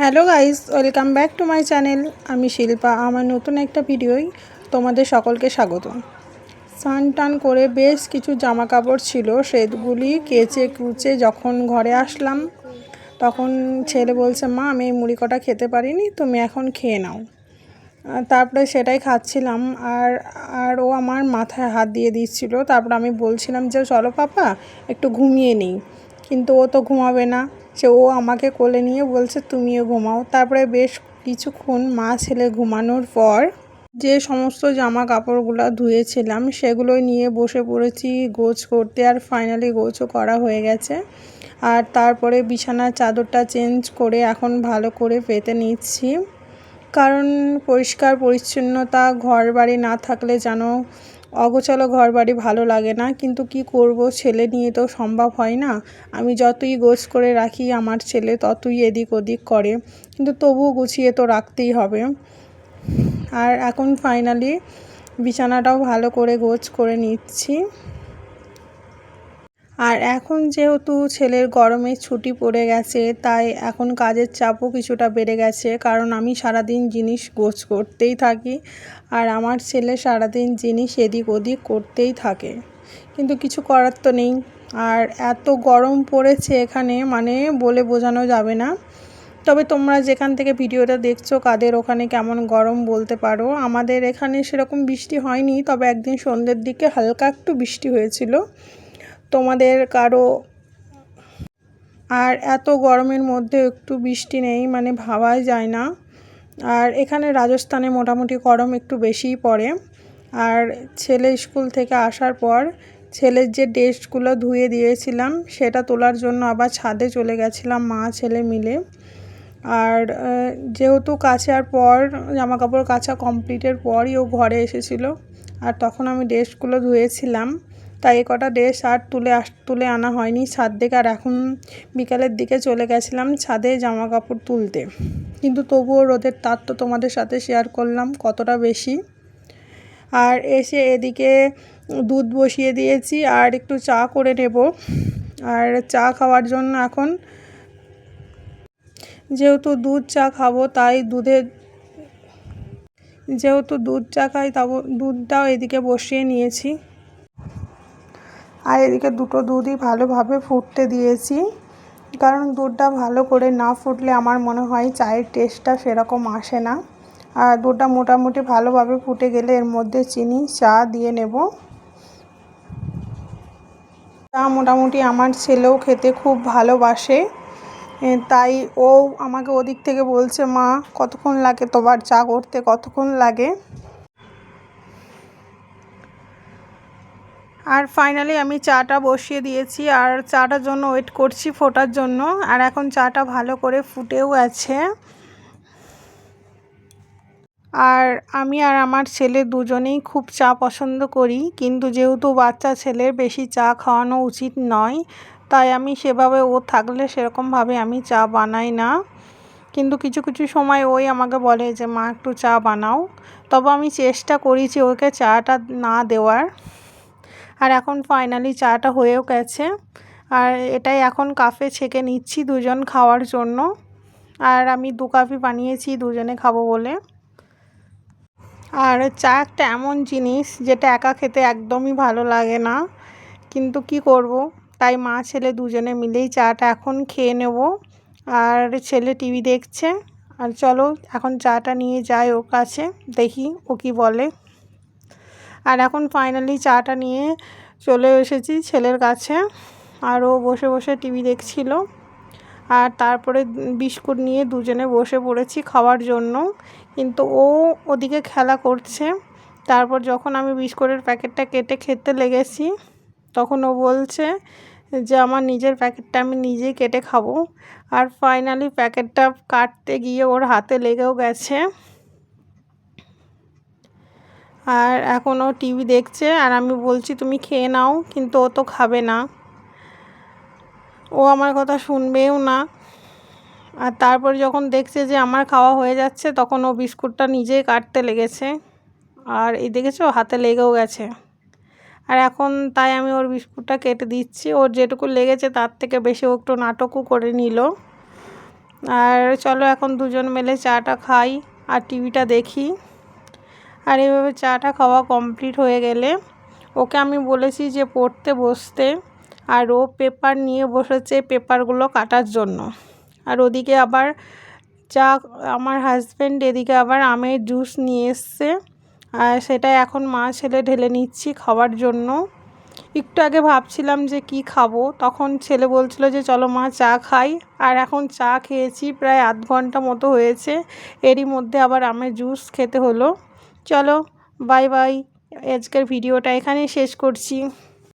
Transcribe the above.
Hello guys, welcome back to my channel. আমি শিল্পা। আমার নতুন একটা ভিডিওয় তোমাদের সকলকে স্বাগত। স্নান টান করে বেশ কিছু জামা কাপড় ছিল, সেগুলি কেচে কুচে যখন ঘরে আসলাম তখন ছেলে বলছে, মা আমি এই মুড়ি কটা খেতে পারিনি, তুমি এখন খেয়ে নাও। তারপরে সেটাই খাচ্ছিলাম আর আর ও আমার মাথায় হাত দিয়ে দিচ্ছিল। তারপর আমি বলছিলাম যে চলো পাপা একটু ঘুমিয়ে নিই, কিন্তু ও তো ঘুমাবে না। ও আমাকে কোলে নিয়ে বলছে তুমিও ঘুমাও। তারপরে বেশ কিছুক্ষণ মা ছেলে ঘুমানোর পর যে সমস্ত জামা কাপড়গুলো ধুয়েছিলাম সেগুলোই নিয়ে বসে পড়েছি গোছ করতে। আর ফাইনালি গোছও করা হয়ে গেছে। আর তারপরে বিছানার চাদরটা চেঞ্জ করে এখন ভালো করে পেতে নিচ্ছি, কারণ পরিষ্কার পরিচ্ছন্নতা ঘর বাড়ি না থাকলে যেন অগোছালো ঘর বাড়ি ভালো লাগে না। কিন্তু কি করব, ছেলে নিয়ে তো সম্ভব হয় না। আমি যতই গোছ করে রাখি আমার ছেলে ততই এদিক ওদিক করে, কিন্তু তবুও গুছিয়ে তো রাখতেই হবে। আর এখন ফাইনালি বিছানাটাও ভালো করে গোছ করে নিচ্ছি। আর এখন যেহেতু ছেলের গরমের ছুটি পড়ে গেছে, তাই এখন কাজের চাপও কিছুটা বেড়ে গেছে, কারণ আমি সারাদিন জিনিস গোছ করতেই থাকি আর আমার ছেলে সারাদিন জিনিস এদিক ওদিক করতেই থাকে। কিন্তু কিছু করার তো নেই। আর এত গরম পড়েছে এখানে, মানে বলে বোঝানো যাবে না। তবে তোমরা যেখান থেকে ভিডিওটা দেখছো কাদের ওখানে কেমন গরম বলতে পারো। আমাদের এখানে সেরকম বৃষ্টি হয়নি, তবে একদিন সন্ধ্যের দিকে হালকা একটু বৃষ্টি হয়েছিল। তোমাদের কারো আর এত গরমের মধ্যে একটু বৃষ্টি নেই, মানে ভাবাই যায় না। আর এখানে রাজস্থানে মোটামুটি গরম একটু বেশিই পড়ে। আর ছেলে স্কুল থেকে আসার পর ছেলের যে ড্রেসগুলো ধুয়ে দিয়েছিলাম সেটা তোলার জন্য আবার ছাদে চলে গেছিলাম মা ছেলে মিলে। আর যেহেতু কাচার পর জামা কাপড় কাচা কমপ্লিটের পরই ও ঘরে এসেছিল, আর তখন আমি ড্রেসগুলো ধুয়েছিলাম, তাই কটা ড্রেস আর তুলে আনা হয়নি ছাদ থেকে। আর এখন বিকালের দিকে চলে গেছিলাম ছাদে জামা কাপড় তুলতে, কিন্তু তবুও রোদের তাপ তো তোমাদের সাথে শেয়ার করলাম কতটা বেশি। আর এসে এদিকে দুধ বসিয়ে দিয়েছি আর একটু চা করে নেব। আর চা খাওয়ার জন্য এখন যেহেতু দুধ চা খাবো তাই দুধ চা খাই, তাও দুধটাও এদিকে বসিয়ে নিয়েছি। আর এদিকে দুটো দুধই ভালোভাবে ফুটতে দিয়েছি, কারণ দুধটা ভালো করে না ফুটলে আমার মনে হয় চায়ের টেস্টটা সেরকম আসে না। আর দুধটা মোটামুটি ভালোভাবে ফুটে গেলে এর মধ্যে চিনি চা দিয়ে নেব। চা মোটামুটি আমার ছেলেও খেতে খুব ভালোবাসে, তাই ও আমাকে ওদিক থেকে বলছে, মা কতক্ষণ লাগে তোমার চা করতে, কতক্ষণ লাগে। আর ফাইনালি আমি চাটা বসিয়ে দিয়েছি আর চাটার জন্য ওয়েট করছি ফোটার জন্য। আর এখন চাটা ভালো করে ফুটেও আছে। আর আমি আর আমার ছেলে দুজনেই খুব চা পছন্দ করি, কিন্তু যেহেতু বাচ্চা ছেলের বেশি চা খাওয়ানো উচিত নয়, তাই আমি সেভাবে ও থাকলে সেরকমভাবে আমি চা বানাই না। কিন্তু কিছু কিছু সময় ওই আমাকে বলে যে মা একটু চা বানাও, তবে আমি চেষ্টা করেছি ওকে চাটা না দেওয়ার। আর এখন ফাইনালি চাটা হয়েও গেছে, আর এটাই এখন কাপে ছেঁকে নিচ্ছি দুজন খাওয়ার জন্য। আর আমি 2 কাপই বানিয়েছি দুজনে খাবো বলে। আর চা একটা এমন জিনিস যেটা একা খেতে একদমই ভালো লাগে না, কিন্তু কি করব, তাই মা ছেলে দুজনে মিলেই চাটা এখন খেয়ে নেব। আর ছেলে টিভি দেখছে। আর চলো এখন চাটা নিয়ে যাই ওর কাছে, দেখি ও কি বলে। আর এখন ফাইনালি চাটা নিয়ে চলে এসেছি ছেলের কাছে, আর ও বসে বসে টিভি দেখছিল। আর তারপরে বিস্কুট নিয়ে দুজনে বসে পড়েছি খাওয়ার জন্য, কিন্তু ও ওদিকে খেলা করছে। তারপর যখন আমি বিস্কুটের প্যাকেটটা কেটে খেতে লেগেছি তখন ও বলছে যে আমার নিজের প্যাকেটটা আমি নিজেই কেটে খাবো। আর ফাইনালি প্যাকেটটা কাটতে গিয়ে ওর হাতে লেগেও গেছে। আর এখন ও টিভি দেখছে আর আমি বলছি তুমি খেয়ে নাও, কিন্তু ও তো খাবে না, ও আমার কথা শুনবেও না। আর তারপর যখন দেখছে যে আমার খাওয়া হয়ে যাচ্ছে তখন ও বিস্কুটটা নিজেই কাটতে লেগেছে, আর এই দেখেছো হাতে লেগেও গেছে। আর এখন তাই আমি ওর বিস্কুটটা কেটে দিচ্ছি, ওর যেটুকু লেগেছে তার থেকে বেশি ও একটু নাটকও করে নিল। আর চলো এখন দুজন মিলে চাটা খাই আর টিভিটা দেখি। আর এভাবে চাটা খাওয়া কমপ্লিট হয়ে গেলে ওকে আমি বলেছি যে পড়তে বসতে, আর ও পেপার নিয়ে বসেছে পেপারগুলো কাটার জন্য। আর ওদিকে আবার আমার হাজব্যান্ড এদিকে আবার আমের জুস নিয়ে এসছে, আর সেটা এখন মা ছেলে ঢেলে নিচ্ছি খাওয়ার জন্য। একটু আগে ভাবছিলাম যে কি খাবো, তখন ছেলে বলছিল যে চলো মা চা খাই। আর এখন চা খেয়েছি প্রায় আধ ঘন্টা মতো হয়েছে, এরই মধ্যে আবার আমের জুস খেতে হলো। চলো বাই বাই, আজকের ভিডিওটা এখানেই শেষ করছি।